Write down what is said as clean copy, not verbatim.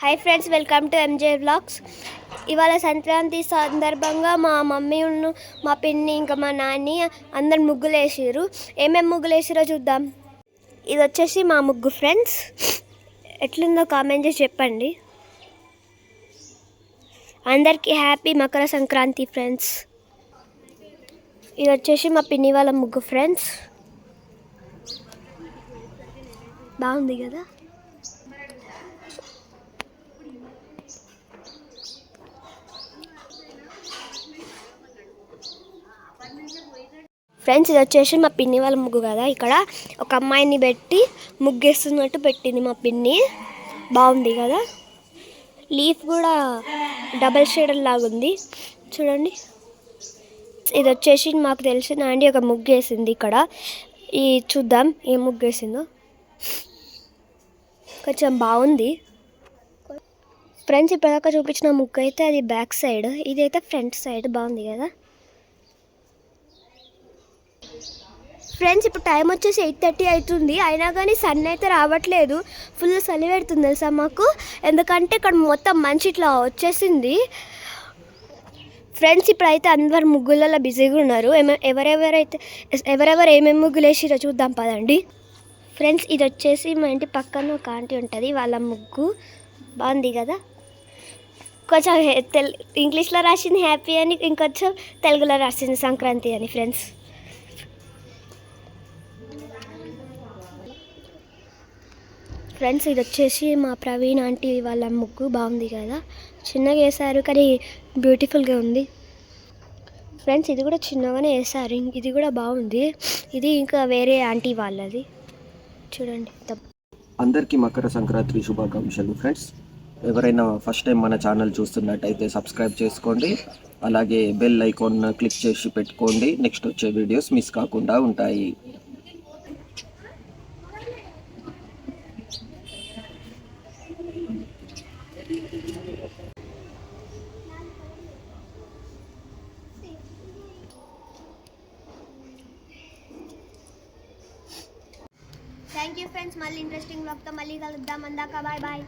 Hi friends, welcome to M J vlogs. ఇవాళ సంక్రాంతి సందర్భంగా మా మమ్మీ మా పిన్ని ఇంకా మా నాని అందరు ముగ్గులు వేసారు. ఏమేమి ముగ్గులు వేసారో చూద్దాం. ఇది వచ్చేసి మా ముగ్గు ఫ్రెండ్స్. ఎట్లుందో కామెంట్ చేసి చెప్పండి. అందరికీ హ్యాపీ మకర సంక్రాంతి ఫ్రెండ్స్. ఇది వచ్చేసి మా పిన్ని వాళ్ళ ముగ్గు ఫ్రెండ్స్. బాగుంది కదా. ఫ్రెండ్స్, ఇది వచ్చేసి మా పిన్ని వాళ్ళ ముగ్గు కదా. ఇక్కడ ఒక అమ్మాయిని పెట్టి ముగ్గేస్తున్నట్టు పెట్టింది మా పిన్ని. బాగుంది కదా. లీఫ్ కూడా డబల్ షేడర్ లాగా ఉంది చూడండి. ఇది వచ్చేసి మాకు తెలిసిన ఆంటీ ఒక ముగ్గు వేసింది ఇక్కడ. ఈ చూద్దాం ఏం ముగ్గు వేసిందో. కొంచెం బాగుంది ఫ్రెండ్స్. ఇప్పటిదాకా చూపించిన ముగ్గు అయితే అది బ్యాక్ సైడ్, ఇదైతే ఫ్రంట్ సైడ్. బాగుంది కదా ఫ్రెండ్స్. ఇప్పుడు టైం వచ్చేసి 8:30 అవుతుంది. అయినా కానీ సన్ అయితే రావట్లేదు. ఫుల్ చలి పెడుతుంది తెలుసా మాకు. ఎందుకంటే ఇక్కడ మొత్తం మంచి ఇట్లా వచ్చేసింది ఫ్రెండ్స్. ఇప్పుడైతే అందరు ముగ్గులలో బిజీగా ఉన్నారు. ఎవరెవరు ఏమేమి ముగ్గులు వేసిరో చూద్దాం పదండి ఫ్రెండ్స్. ఇది వచ్చేసి మా ఇంటి పక్కన ఒక ఆంటీ ఉంటుంది, వాళ్ళ ముగ్గు. బాగుంది కదా. కొంచెం ఇంగ్లీష్లో రాసింది హ్యాపీ అని, ఇంకొంచెం తెలుగులో రాసింది సంక్రాంతి అని ఫ్రెండ్స్. ఫ్రెండ్స్, ఇది వచ్చేసి మా ప్రవీణ్ ఆంటీ వాళ్ళ ముగ్గు. బాగుంది కదా. చిన్నగా వేసారు కానీ బ్యూటిఫుల్గా ఉంది ఫ్రెండ్స్. ఇది కూడా చిన్నగానే వేసారు. ఇది కూడా బాగుంది. ఇది ఇంకా వేరే ఆంటీ వాళ్ళది చూడండి. అందరికీ మకర సంక్రాంతి శుభాకాంక్షలు ఫ్రెండ్స్. ఎవరైనా ఫస్ట్ టైం మన ఛానల్ చూస్తున్నట్టయితే సబ్స్క్రైబ్ చేసుకోండి. అలాగే బెల్ ఐకాన్ క్లిక్ చేసి పెట్టుకోండి. నెక్స్ట్ వచ్చే వీడియోస్ మిస్ కాకుండా ఉంటాయి. Thank you friends. మళ్ళీ ఇంట్రెస్టింగ్ బ్లాగ్తో మళ్ళీ కలుద్దాం. అందాక బాయ్ బాయ్.